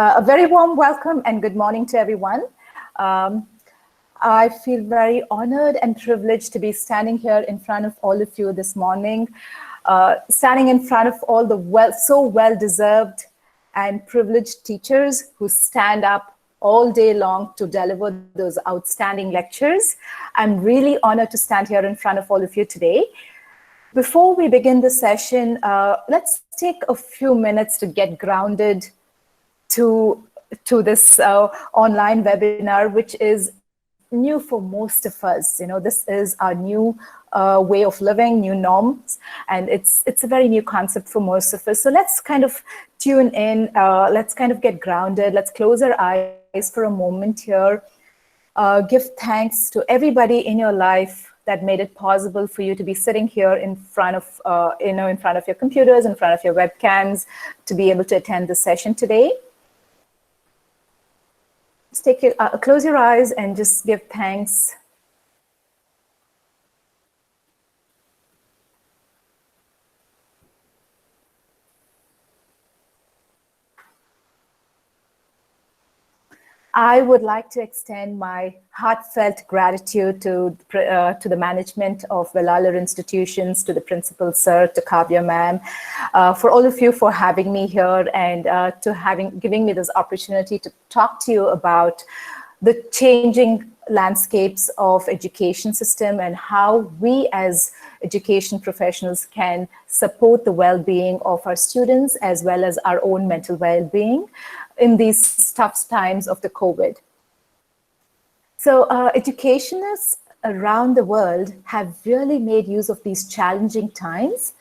A very warm welcome and good morning to everyone. I feel very honored and privileged to be standing here in front of all of you this morning, standing in front of all the so well-deserved and privileged teachers who stand up all day long to deliver those outstanding lectures. I'm really honored to stand here in front of all of you today. Before we begin the session, let's take a few minutes to get grounded to this online webinar, which is new for most of us. You know, this is our new way of living, new norms, and it's a very new concept for most of us. So let's kind of tune in, let's kind of get grounded, let's close our eyes for a moment here, give thanks to everybody in your life that made it possible for you to be sitting here in front of, in front of your computers, in front of your webcams, to be able to attend the session today. Just close your eyes and just give thanks. I would like to extend my heartfelt gratitude to the management of Bala institutions, to the principal sir, to Kavya ma'am, for all of you for having me here and giving me this opportunity to talk to you about the changing landscapes of education system and how we as education professionals can support the well-being of our students as well as our own mental well-being in these tough times of the COVID. So educationists around the world have really made use of these challenging times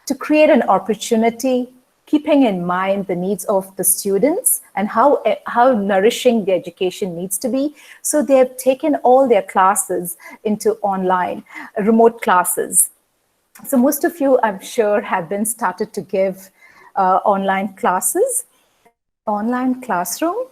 to create an opportunity, keeping in mind the needs of the students and how nourishing the education needs to be. So they have taken all their classes into online, remote classes. So most of you, I'm sure, have been started to give online classes. Online classroom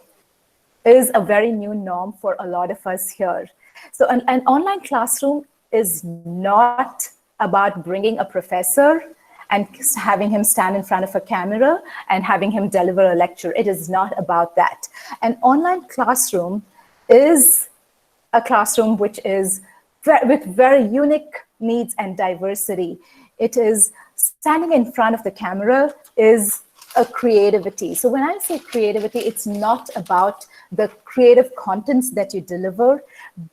is a very new norm for a lot of us here. So an online classroom is not about bringing a professor and having him stand in front of a camera and having him deliver a lecture. It is not about that. An online classroom is a classroom which is with very unique needs and diversity. It is standing in front of the camera is a creativity. So when I say creativity, it's not about the creative contents that you deliver,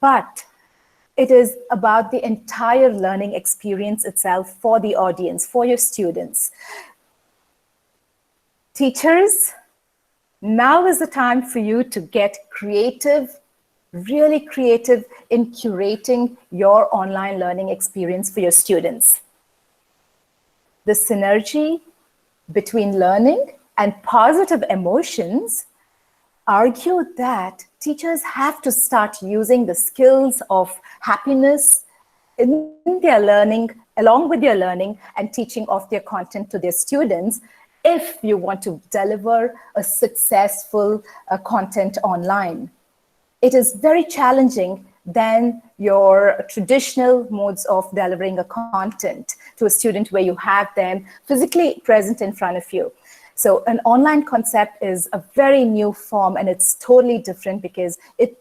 but it is about the entire learning experience itself for the audience, for your students. Teachers, now is the time for you to get creative, really creative in curating your online learning experience for your students. The synergy between learning and positive emotions argue that teachers have to start using the skills of happiness in their learning, along with their learning and teaching of their content to their students, if you want to deliver a successful content online. It is very challenging than your traditional modes of delivering a content to a student where you have them physically present in front of you. So an online concept is a very new form and it's totally different because it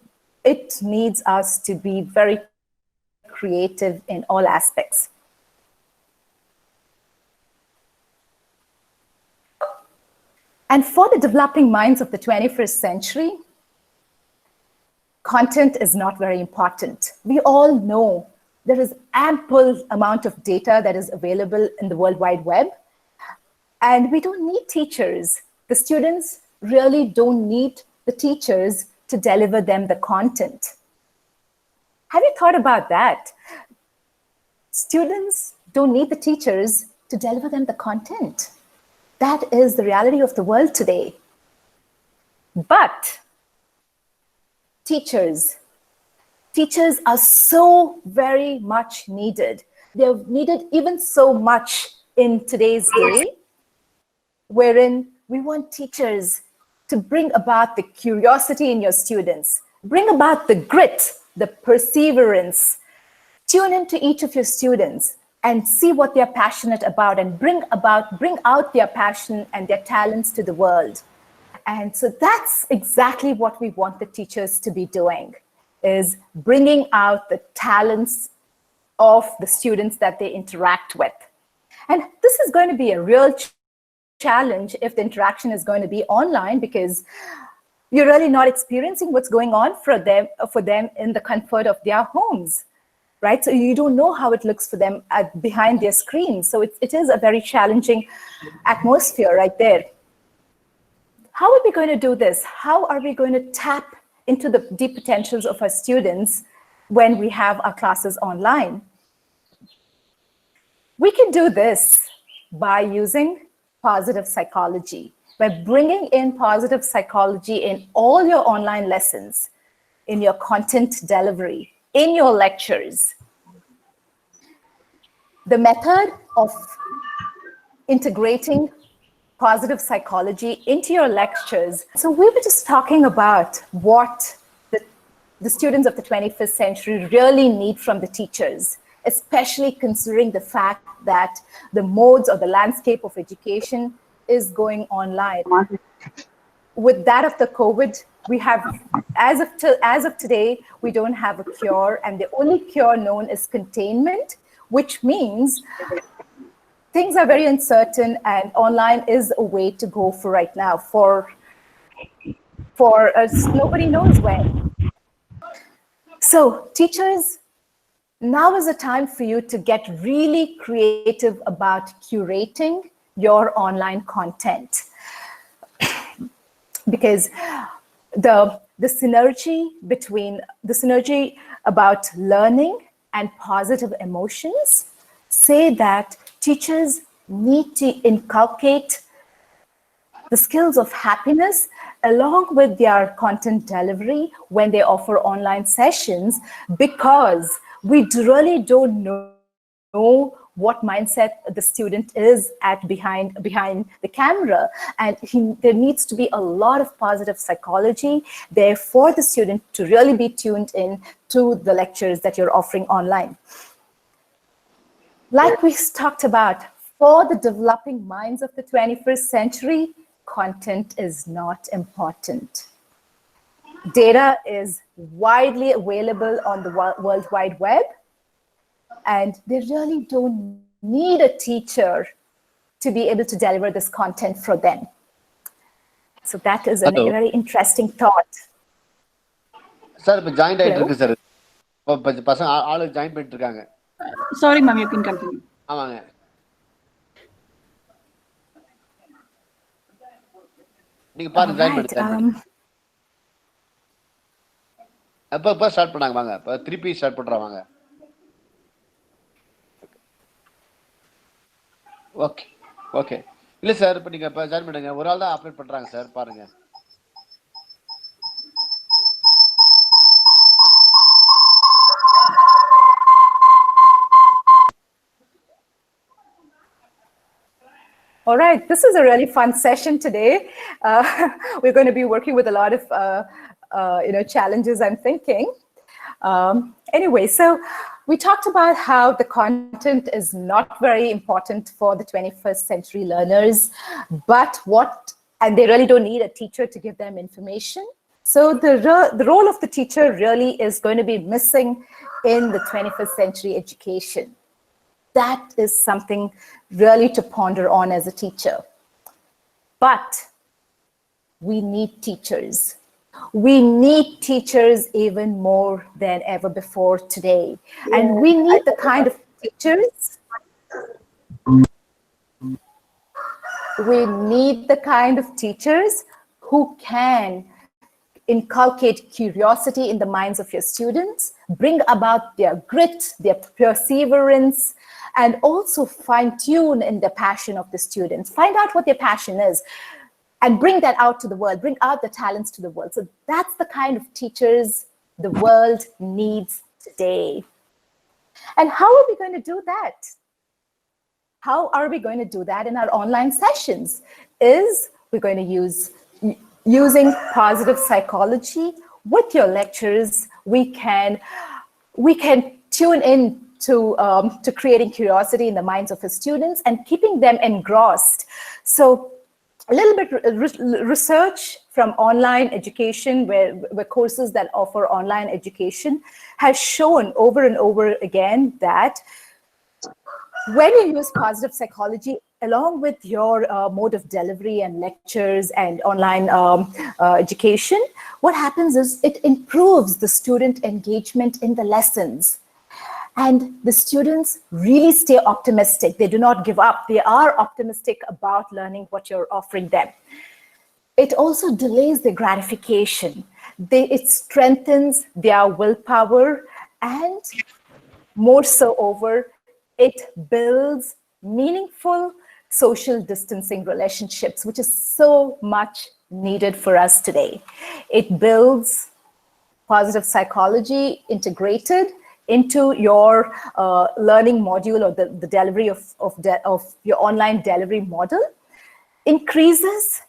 needs us to be very creative in all aspects. And for the developing minds of the 21st century, content is not very important. We all know there is ample amount of data that is available in the World Wide Web, and we don't need teachers. The students really don't need the teachers to deliver them the content. Have you thought about that? Students don't need the teachers to deliver them the content. That is the reality of the world today. But teachers are so very much needed. They're needed even so much in today's day, wherein we want teachers to bring about the curiosity in your students, bring about the grit, the perseverance, tune into each of your students, and see what they're passionate about and bring out their passion and their talents to the world. And so that's exactly what we want the teachers to be doing, is bringing out the talents of the students that they interact with. And this is going to be a real challenge if the interaction is going to be online, because you're really not experiencing what's going on for them in the comfort of their homes, right? So you don't know how it looks for them behind their screens. So it is a very challenging atmosphere right there. How are we going to do this? How are we going to tap into the deep potentials of our students when we have our classes online? We can do this by using positive psychology, by bringing in positive psychology in all your online lessons, in your content delivery, in your lectures. The method of integrating positive psychology into your lectures. So we were just talking about what the students of the 21st century really need from the teachers, especially considering the fact that the modes or the landscape of education is going online. With that of the COVID, we have, as of today, we don't have a cure, and the only cure known is containment, which means things are very uncertain, and online is a way to go for right now. For us, nobody knows when. So teachers, now is the time for you to get really creative about curating your online content, because the synergy about learning and positive emotions say that teachers need to inculcate the skills of happiness along with their content delivery when they offer online sessions, because we really don't know what mindset the student is at behind the camera, and there needs to be a lot of positive psychology there for the student to really be tuned in to the lectures that you're offering online. Like we talked about, for the developing minds of the 21st century, content is not important. Data is widely available on the World Wide Web, and they really don't need a teacher to be able to deliver this content for them. So that is a very interesting thought. Sir, joined it, sir. Join it. Sorry, ma'am, you can continue. Start பண்ணாங்க 3P start பண்றாங்க. Okay okay இல்ல sir, இப்போ நீங்க join பண்ணுங்க. ஒரு ஆள் தான் operate பண்றாங்க சார், பாருங்க. All right, this is a really fun session today. We're going to be working with a lot of challenges, I'm thinking. Anyway, so we talked about how the content is not very important for the 21st century learners, and they really don't need a teacher to give them information. So the role of the teacher really is going to be missing in the 21st century education. That is something really to ponder on as a teacher. But we need teachers. We need teachers even more than ever before today. And we need the kind of teachers. We need the kind of teachers who can inculcate curiosity in the minds of your students, bring about their grit, their perseverance, and also fine-tune in the passion of the students. Find out what their passion is and bring that out to the world, bring out the talents to the world. So that's the kind of teachers the world needs today. And how are we going to do that? How are we going to do that in our online sessions? We're going to using positive psychology with your lectures. We can tune in to creating curiosity in the minds of his students and keeping them engrossed. So a little bit research from online education, where courses that offer online education has shown over and over again that when you use positive psychology along with your mode of delivery and lectures and online education, what happens is it improves the student engagement in the lessons. And the students really stay optimistic. They do not give up. They are optimistic about learning what you're offering them. It also delays the gratification. It strengthens their willpower, and more so over, it builds meaningful social distancing relationships, which is so much needed for us today. It builds positive psychology integrated into your learning module, or the delivery of your online delivery model, increases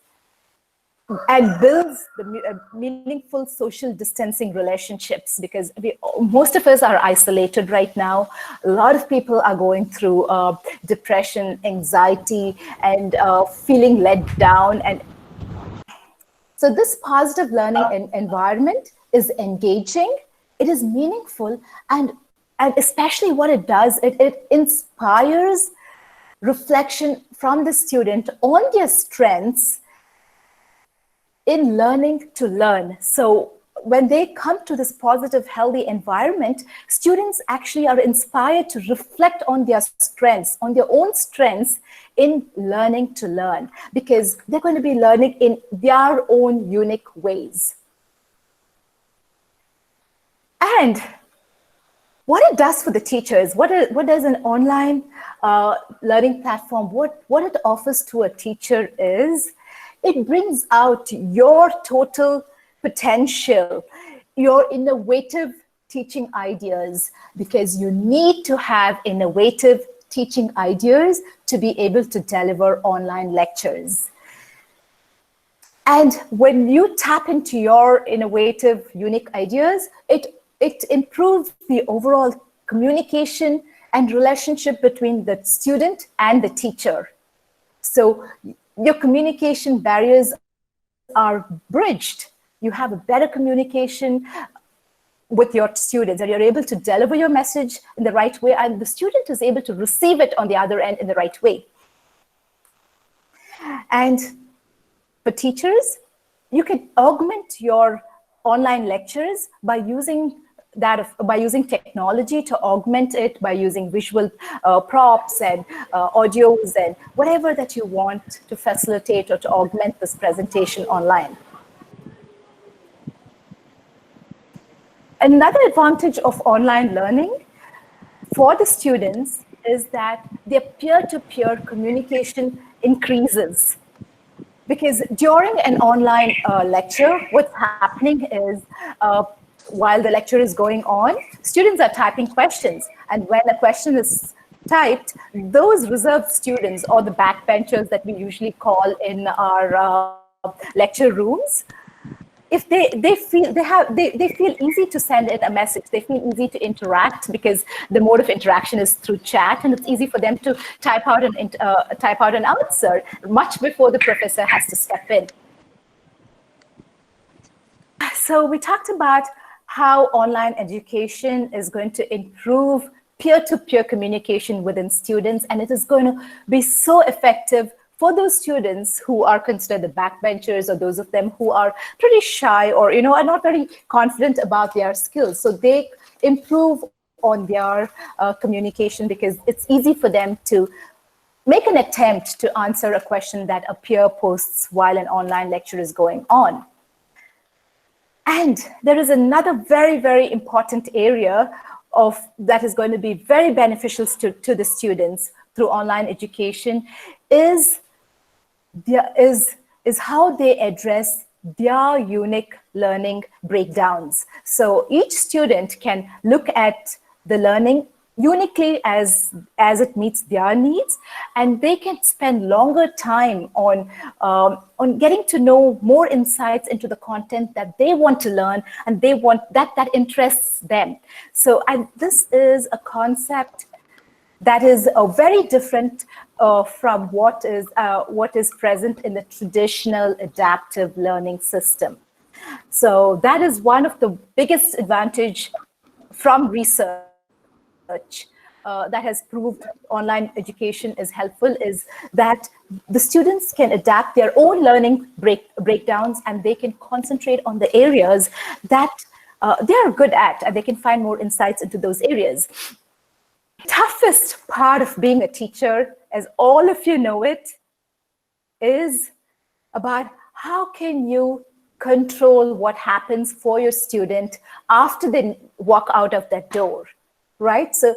and builds the meaningful social distancing relationships, because most of us are isolated right now. A lot of people are going through depression, anxiety, and feeling let down. And so this positive learning environment is engaging, it is meaningful, and especially what it does, it inspires reflection from the student on their strengths in learning to learn. So when they come to this positive, healthy environment, students actually are inspired to reflect on their strengths, on their own strengths in learning to learn, because they're going to be learning in their own unique ways. And what it does for the teachers, what does an online learning platform, what it offers to a teacher is, it brings out your total potential, your innovative teaching ideas, because you need to have innovative teaching ideas to be able to deliver online lectures. And when you tap into your innovative, unique ideas, it improves the overall communication and relationship between the student and the teacher. So your communication barriers are bridged. You have a better communication with your students, and you're able to deliver your message in the right way, and the student is able to receive it on the other end in the right way. And for teachers, you can augment your online lectures by using technology to augment it, by using visual props and audios and whatever that you want to facilitate or to augment this presentation online. Another advantage of online learning for the students is that their peer-to-peer communication increases. Because during an online lecture, what's happening is, while the lecture is going on, students are typing questions. And when a question is typed, those reserved students, or the backbenchers that we usually call in our lecture rooms, if they feel easy to send in a message, they feel easy to interact, because the mode of interaction is through chat, and it's easy for them to type out an answer much before the professor has to step in. So we talked about how online education is going to improve peer-to-peer communication within students, and it is going to be so effective for those students who are considered the backbenchers, or those of them who are pretty shy, or are not very confident about their skills. So they improve on their communication, because it's easy for them to make an attempt to answer a question that a peer posts while an online lecture is going on. And there is another very, very important area that is going to be very beneficial to the students through online education is how they address their unique learning breakdowns. So each student can look at the learning uniquely as it meets their needs, and they can spend longer time on getting to know more insights into the content that they want to learn, and they want that interests them. So this is a concept that is very different from what is present in the traditional adaptive learning system. So that is one of the biggest advantage from research that has proved online education is helpful, is that the students can adapt their own learning breakdowns, and they can concentrate on the areas that they are good at, and they can find more insights into those areas. Toughest part of being a teacher, as all of you know it, is about how can you control what happens for your student after they walk out of that door, right? So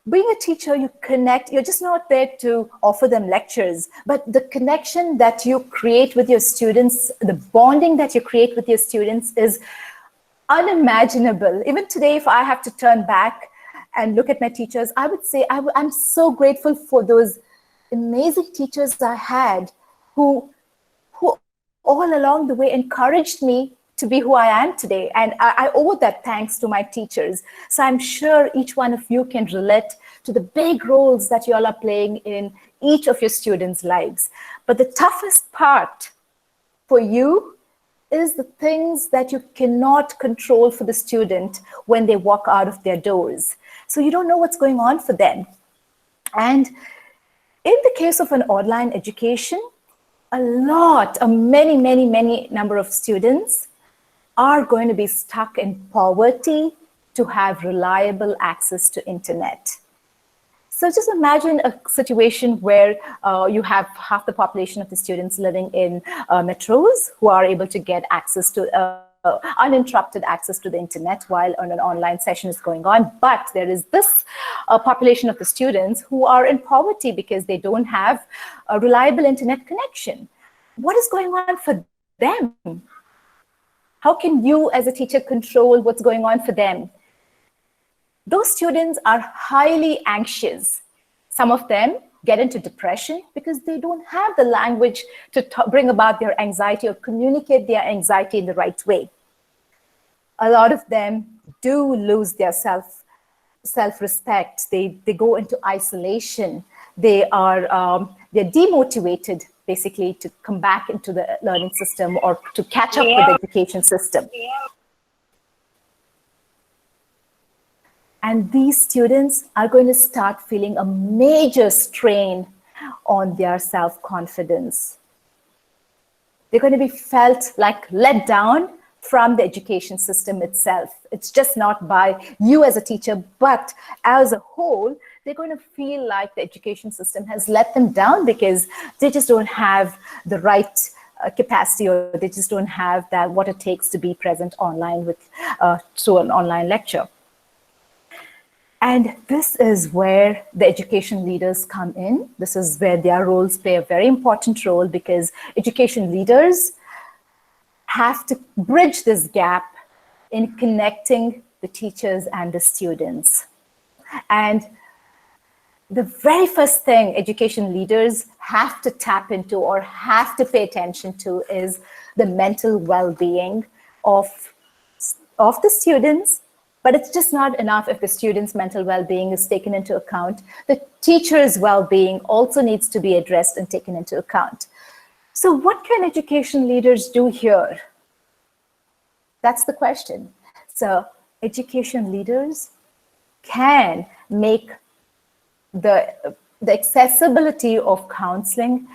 being a teacher, you connect, you're just not there to offer them lectures, but the connection that you create with your students, the bonding that you create with your students is unimaginable. Even today, if I have to turn back and look at my teachers, I would say I'm so grateful for those amazing teachers I had who all along the way encouraged me to be who I am today. And I owe that thanks to my teachers. So I'm sure each one of you can relate to the big roles that you all are playing in each of your students' lives. But the toughest part for you is the things that you cannot control for the student when they walk out of their doors. So you don't know what's going on for them. And in the case of an online education, many number of students are going to be stuck in poverty to have reliable access to internet. So just imagine a situation where you have half the population of the students living in metros who are able to get access to uninterrupted access to the internet while an online session is going on. But there is this population of the students who are in poverty because they don't have a reliable internet connection. What is going on for them? How can you as a teacher control what's going on for them? Those students are highly anxious. Some of them get into depression because they don't have the language to bring about their anxiety or communicate their anxiety in the right way. A lot of them do lose their self-respect. They go into isolation. They're demotivated, basically, to come back into the learning system or to catch up with the education system. And these students are going to start feeling a major strain on their self-confidence. They're going to be felt like let down from the education system itself. It's just not by you as a teacher, but as a whole, they're going to feel like the education system has let them down because they just don't have the right capacity, or they just don't have that what it takes to be present online with through an online lecture. And this is where the education leaders come in. This is where their roles play a very important role, because education leaders have to bridge this gap in connecting the teachers and the students. And the very first thing education leaders have to tap into or have to pay attention to is the mental well-being of the students. But it's just not enough if the students' mental well-being is taken into account. The teacher's well-being also needs to be addressed and taken into account. So what can education leaders do here? That's the question. So education leaders can make the accessibility of counseling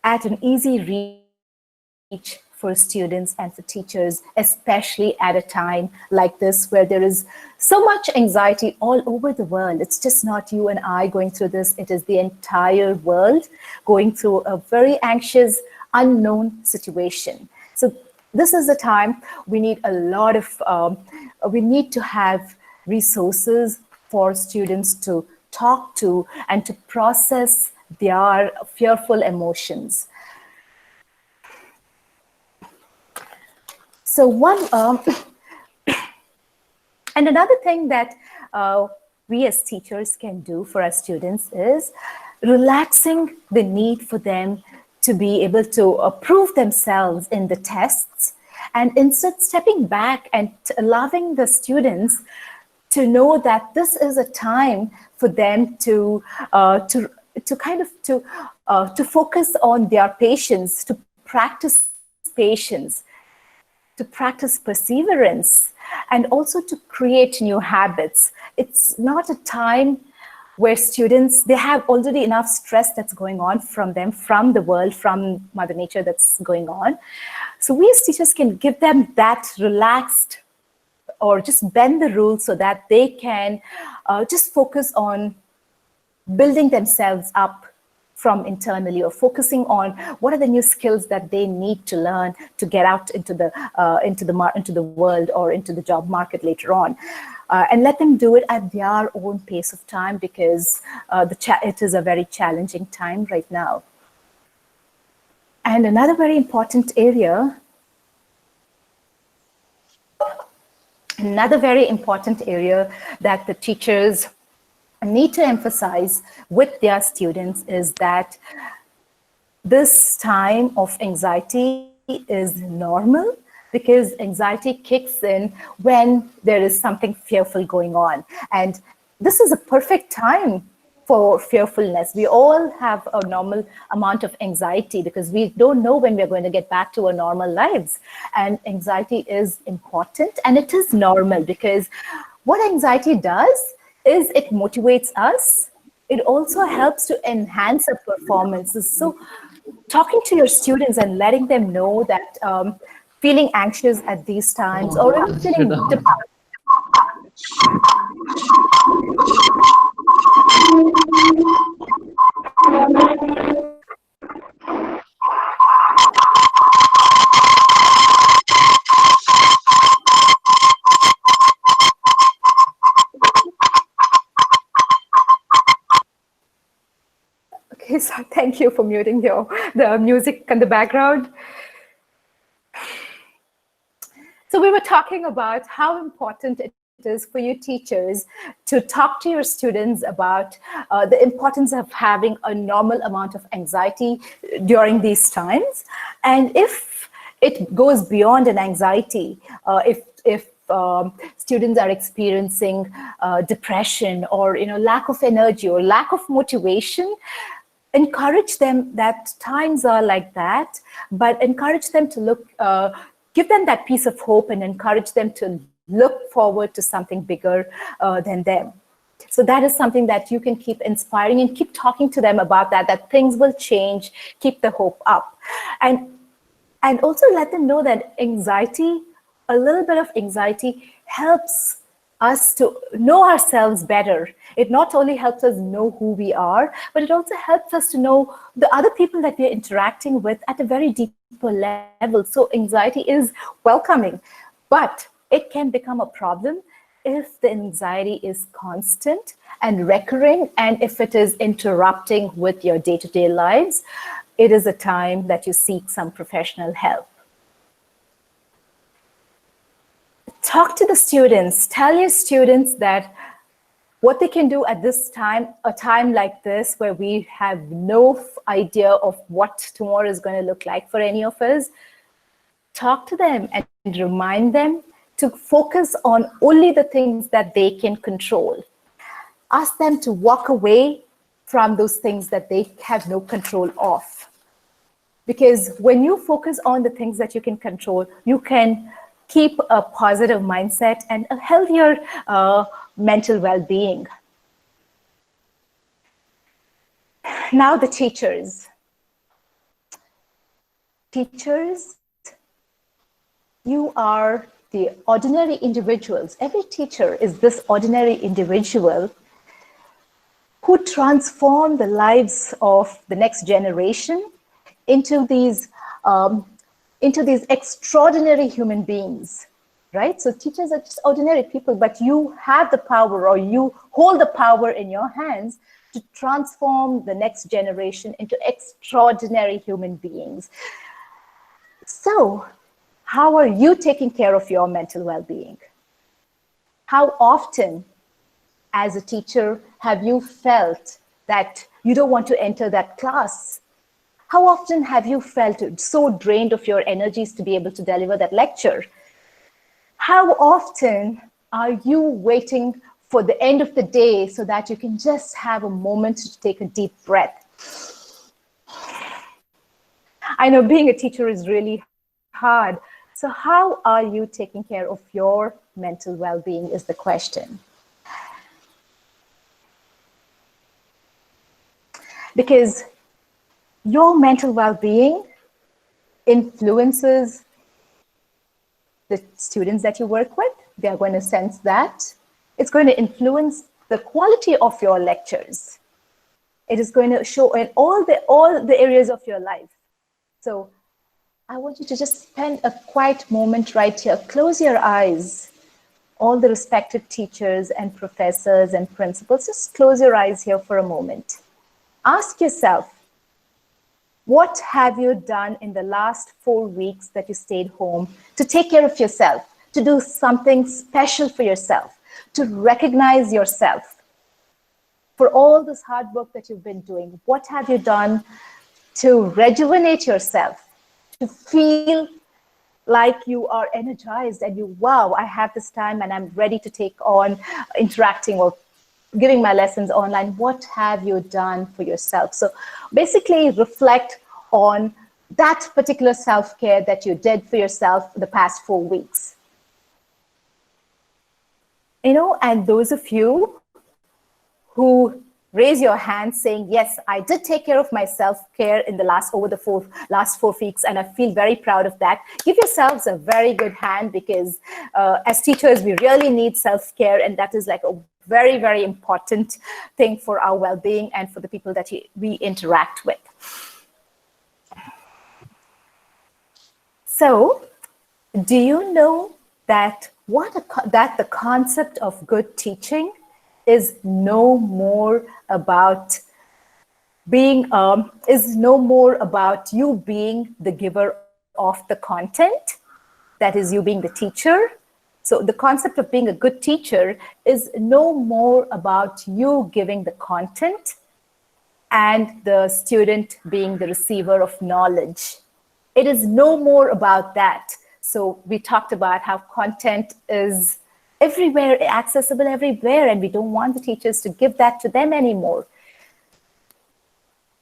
at an easy reach for students and for teachers, especially at a time like this where there is so much anxiety all over the world. It's just not you and I going through this. It is the entire world going through a very anxious, unknown situation. So this is the time we need a lot of, we need to have resources for students to talk to and to process their fearful emotions. So and another thing that we as teachers can do for our students is relaxing the need for them to be able to prove themselves in the tests, and instead stepping back and allowing the students to know that this is a time for them to focus on their patience, to practice patience, to practice perseverance, and also to create new habits. It's not a time where students, they have already enough stress that's going on from them, from the world, from Mother Nature that's going on. So we as teachers can give them that relaxed, or just bend the rules so that they can just focus on building themselves up from internally, or focusing on what are the new skills that they need to learn to get out into the world or into the job market later on, and let them do it at their own pace of time, because it is a very challenging time right now. And another very important area that the teachers need to emphasize with their students is that this time of anxiety is normal, because anxiety kicks in when there is something fearful going on. And this is a perfect time for fearfulness. We all have a normal amount of anxiety because we don't know when we're going to get back to our normal lives. And anxiety is important, and it is normal, because what anxiety does is it motivates us. It also helps to enhance our performances. So talking to your students and letting them know that feeling anxious at these times, or even feeling depressed. Okay, so thank you for muting the music in the background. So we were talking about how important it is for you teachers to talk to your students about the importance of having a normal amount of anxiety during these times. And if it goes beyond an anxiety, if students are experiencing depression, or lack of energy or lack of motivation, encourage them that times are like that, but encourage them to give them that piece of hope, and encourage them to look forward to something bigger than them. So that is something that you can keep inspiring and keep talking to them about, that things will change, keep the hope up. And also let them know that anxiety, a little bit of anxiety helps us to know ourselves better. It not only helps us know who we are, but it also helps us to know the other people that we're interacting with at a very deeper level. So anxiety is welcoming, but it can become a problem if the anxiety is constant and recurring, and if it is interrupting with your day-to-day lives. It is a time that you seek some professional help. Talk to the students. Tell your students that what they can do at this time, a time like this where we have no idea of what tomorrow is going to look like for any of us. Talk to them and remind them to focus on only the things that they can control. Ask them to walk away from those things that they have no control of. Because when you focus on the things that you can control, you can keep a positive mindset and a healthier mental well-being. Now the teachers. Teachers, you are the ordinary individuals. Every teacher is this ordinary individual who transform the lives of the next generation into these extraordinary human beings, right? So teachers are just ordinary people, but you have the power, or you hold the power in your hands to transform the next generation into extraordinary human beings. So how are you taking care of your mental well-being? How often as a teacher, have you felt that you don't want to enter that class? How often have you felt so drained of your energies to be able to deliver that lecture? How often are you waiting for the end of the day so that you can just have a moment to take a deep breath? I know being a teacher is really hard. So how are you taking care of your mental well-being is the question. Because your mental well-being influences the students that you work with. They are going to sense that. It's going to influence the quality of your lectures. It is going to show in all the areas of your life. So I want you to just spend a quiet moment right here. Close your eyes. All the respected teachers and professors and principals, just close your eyes here for a moment. Ask yourself, what have you done in the last 4 weeks that you stayed home to take care of yourself, to do something special for yourself, to recognize yourself for all this hard work that you've been doing? What have you done to rejuvenate yourself, to feel like you are energized and wow, I have this time and I'm ready to take on interacting or giving my lessons online? What have you done for yourself? So basically reflect on that particular self-care that you did for yourself the past 4 weeks. And those of you who raise your hand saying, yes, I did take care of my self-care in the last 4 weeks, and I feel very proud of that. Give yourselves a very good hand, because as teachers, we really need self-care, and that is like a very, very important thing for our well-being and for the people that we interact with. So, do you know that the concept of good teaching is no more about you being the giver of the content, that is you being the teacher. So the concept of being a good teacher is no more about you giving the content and the student being the receiver of knowledge. It is no more about that. So we talked about how content is everywhere, accessible everywhere, and we don't want the teachers to give that to them anymore.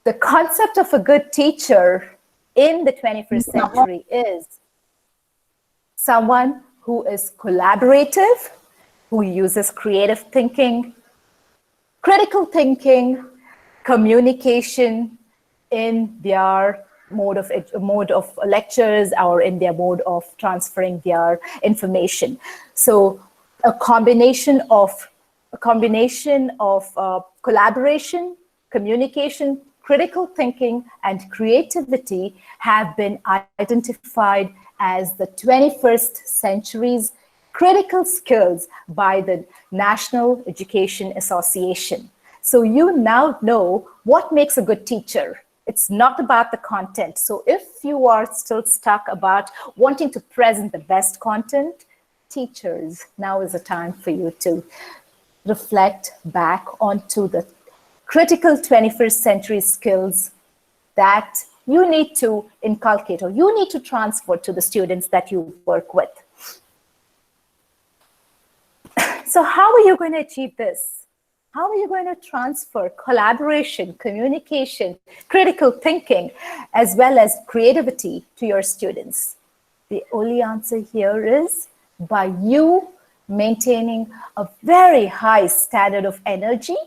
The concept of a good teacher in the 21st century is someone who is collaborative, who uses creative thinking, critical thinking, communication in their mode of lectures or in their mode of transferring their information. So a combination of collaboration, communication, critical thinking, and creativity have been identified as the 21st century's critical skills by the National Education Association. So you now know what makes a good teacher. It's not about the content. So if you are still stuck about wanting to present the best content, teachers, now is the time for you to reflect back onto the critical 21st century skills that you need to inculcate or you need to transfer to the students that you work with. So how are you going to achieve this? How are you going to transfer collaboration, communication, critical thinking, as well as creativity to your students? The only answer here is by you maintaining a very high standard of energy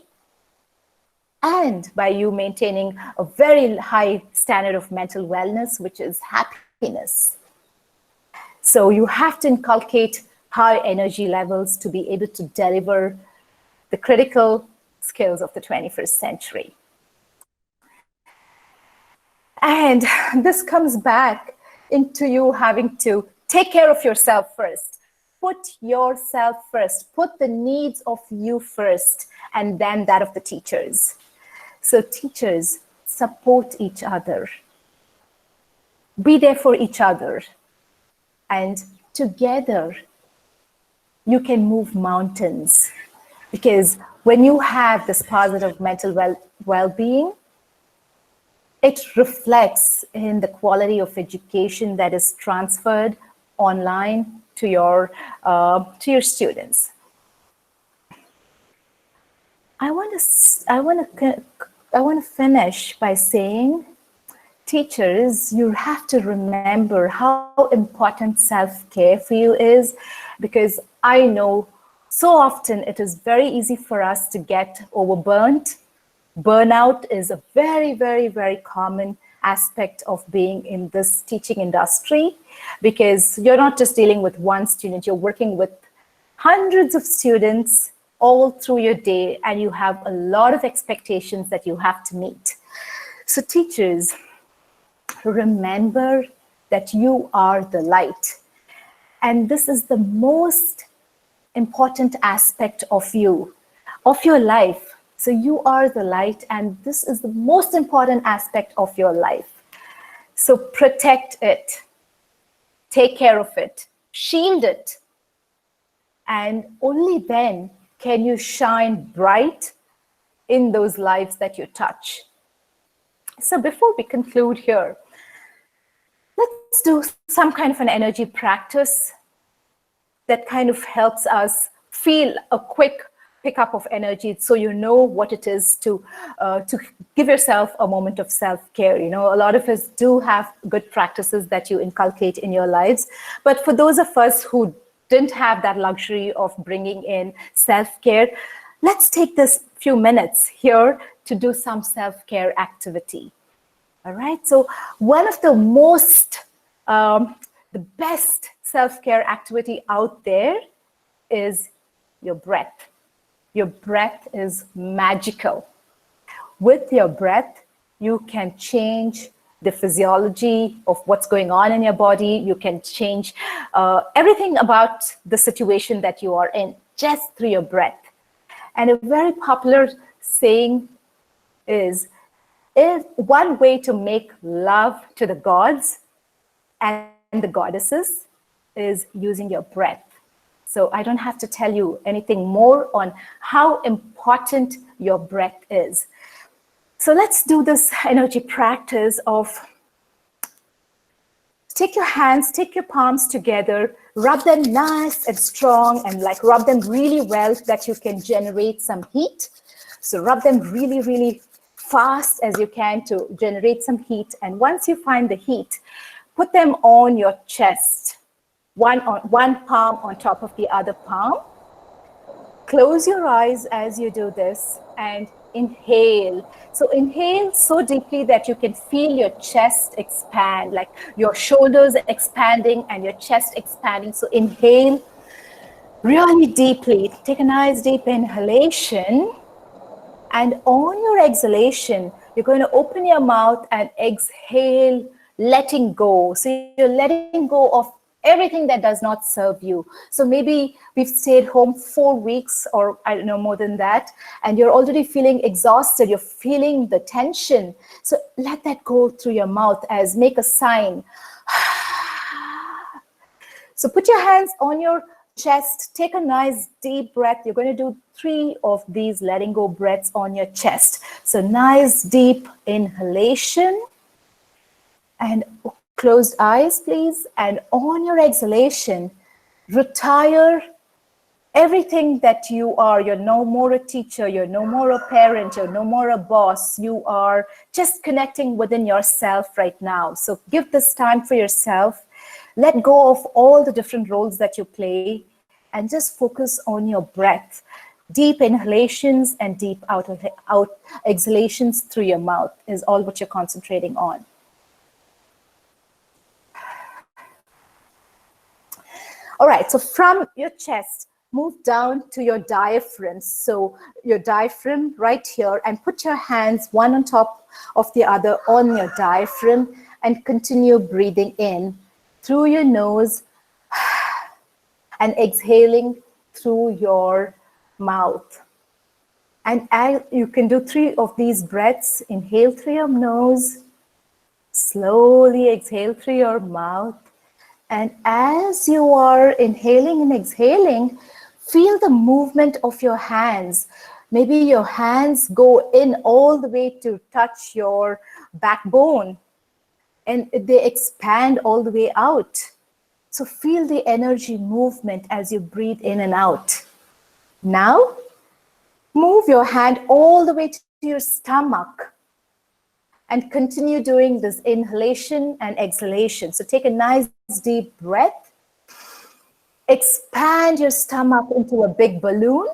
and by you maintaining a very high standard of mental wellness, which is happiness. So you have to inculcate high energy levels to be able to deliver the critical skills of the 21st century. And this comes back into you having to take care of yourself first. Put yourself first. Put the needs of you first, and then that of the teachers. So teachers, support each other. Be there for each other. And together, you can move mountains. Because when you have this positive mental well-being, it reflects in the quality of education that is transferred online to your students. I want to finish by saying, teachers, you have to remember how important self-care for you is, because I know so often it is very easy for us to get overburnt. Burnout is a very, very, very common aspect of being in this teaching industry, because you're not just dealing with one student, you're working with hundreds of students all through your day, and you have a lot of expectations that you have to meet. So teachers, remember that you are the light. And this is the most important aspect of you, of your life. So you are the light, and this is the most important aspect of your life. So protect it, take care of it, shield it, and only then can you shine bright in those lives that you touch. So before we conclude here, let's do some kind of an energy practice that kind of helps us feel a quick pickup of energy, so you know what it is to give yourself a moment of self-care. You know, a lot of us do have good practices that you inculcate in your lives, but for those of us who didn't have that luxury of bringing in self-care, let's take this few minutes here to do some self-care activity. All right, so one of the best self-care activity out there is your breath. Your breath is magical. With your breath, you can change the physiology of what's going on in your body. You can change everything about the situation that you are in just through your breath. And a very popular saying is, if one way to make love to the gods and the goddesses is using your breath. So I don't have to tell you anything more on how important your breath is. So let's do this energy practice of take your hands, take your palms together, rub them nice and strong, and like rub them really well so that you can generate some heat. So rub them really, really fast as you can to generate some heat. And once you find the heat, put them on your chest, one palm on top of the other palm. Close your eyes as you do this and inhale. So inhale so deeply that you can feel your chest expand, like your shoulders expanding and your chest expanding. So inhale really deeply. Take a nice deep inhalation. And on your exhalation, you're going to open your mouth and exhale, letting go. So you're letting go of everything that does not serve you. So maybe we've stayed home 4 weeks, or I don't know, more than that, and you're already feeling exhausted. You're feeling the tension. So let that go through your mouth as make a sign. So put your hands on your chest, take a nice deep breath. You're going to do 3 of these letting go breaths on your chest. So nice deep inhalation and closed eyes, please. And on your exhalation, retire everything that you are. You're no more a teacher, you're no more a parent, you're no more a boss. You are just connecting within yourself right now. So give this time for yourself. Let go of all the different roles that you play and just focus on your breath. Deep inhalations and deep out exhalations through your mouth is all what you're concentrating on. All right, so from your chest, move down to your diaphragm. So your diaphragm right here, and put your hands one on top of the other on your diaphragm and continue breathing in through your nose and exhaling through your mouth. And you can do 3 of these breaths. Inhale through your nose, slowly exhale through your mouth. And as you are inhaling and exhaling, Feel the movement of your hands. Maybe your hands go in all the way to touch your backbone, and they expand all the way out. So feel the energy movement as you breathe in and out. Now, move your hand all the way to your stomach and continue doing this inhalation and exhalation. So take a nice deep breath. Expand your stomach into a big balloon.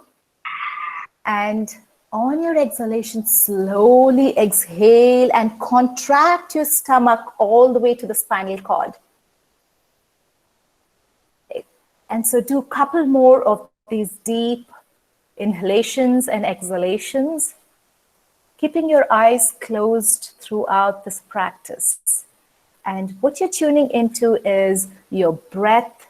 And on your exhalation, slowly exhale and contract your stomach all the way to the spinal cord. And so do a couple more of these deep inhalations and exhalations, keeping your eyes closed throughout this practice. And what you're tuning into is your breath,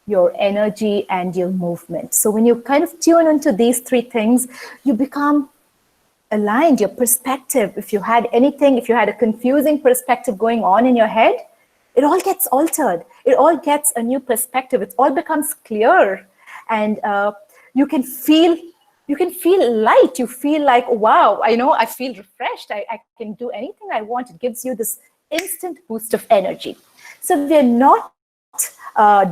your energy, and your movement. So when you kind of tune into these three things, you become aligned, your perspective. If you had a confusing perspective going on in your head, it all gets altered. It all gets a new perspective. It all becomes clear. And you can feel light. You feel like, wow, I feel refreshed. I can do anything I want. It gives you this instant boost of energy. So we're not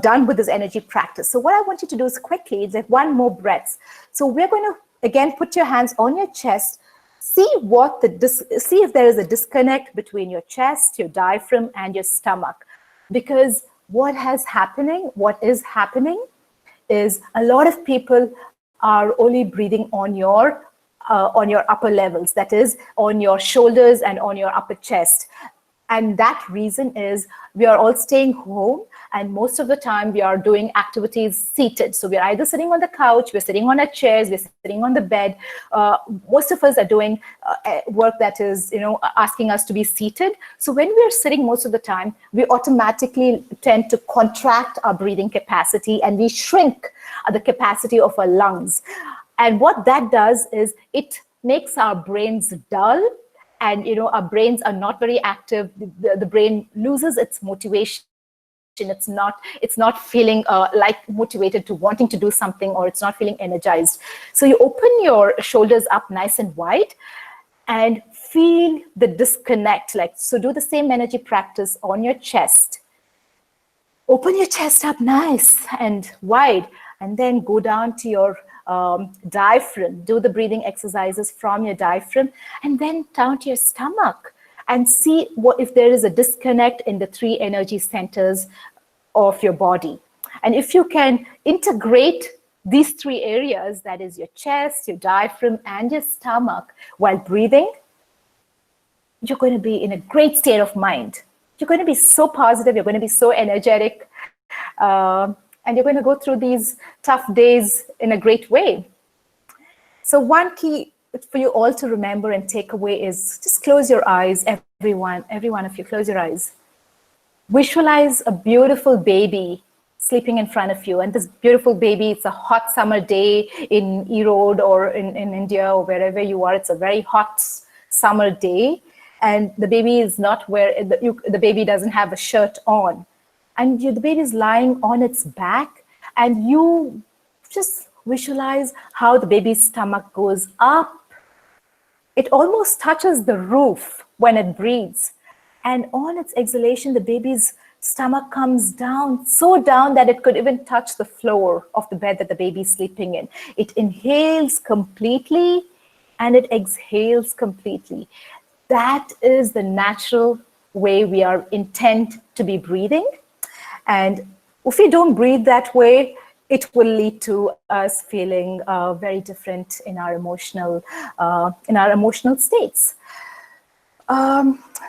done with this energy practice. So what I want you to do is quickly, it's like one more breath. So we're going to, again, put your hands on your chest. See if there is a disconnect between your chest, your diaphragm, and your stomach. Because what is happening is a lot of people are only breathing on your upper levels, that is on your shoulders and on your upper chest. And that reason is we are all staying home, and most of the time we are doing activities seated. So we're either sitting on the couch, we're sitting on our chairs, we're sitting on the bed. Most of us are doing work that is, asking us to be seated. So when we're sitting most of the time, we automatically tend to contract our breathing capacity, and we shrink the capacity of our lungs. And what that does is it makes our brains dull, and our brains are not very active. The brain loses its motivation. It's not feeling like motivated to wanting to do something, or it's not feeling energized. So you open your shoulders up nice and wide and feel the disconnect. So do the same energy practice on your chest. Open your chest up nice and wide, and then go down to your diaphragm. Do the breathing exercises from your diaphragm, and then down to your stomach, and see if there is a disconnect in the three energy centers of your body. And if you can integrate these three areas, that is your chest, your diaphragm, and your stomach, while breathing, you're going to be in a great state of mind. You're going to be so positive, you're going to be so energetic, and you're going to go through these tough days in a great way. So one key for you all to remember and take away is just close your eyes, every one of you, close your eyes. Visualize a beautiful baby sleeping in front of you. And this beautiful baby, it's a hot summer day in Erode or in India or wherever you are. It's a very hot summer day. And the baby is not the baby doesn't have a shirt on. And the baby is lying on its back. And you just visualize how the baby's stomach goes up. It almost touches the roof when it breathes. And on its exhalation, the baby's stomach comes down, so down that it could even touch the floor of the bed that the baby is sleeping in. It inhales completely and it exhales completely. That is the natural way we are intent to be breathing. And if we don't breathe that way, it will lead to us feeling very different in our emotional states.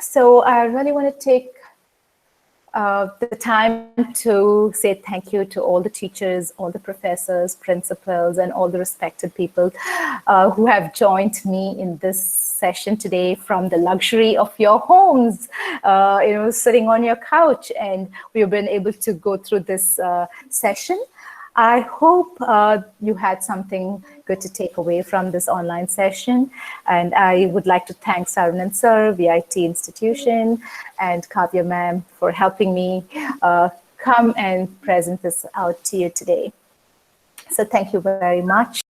So I really want to take the time to say thank you to all the teachers, all the professors, principals, and all the respected people who have joined me in this session today from the luxury of your homes, sitting on your couch, and we've been able to go through this session. I hope you had something good to take away from this online session. And I would like to thank Saravanan Sir, VIT Institution, and Kavya Ma'am for helping me come and present this out to you today. So thank you very much.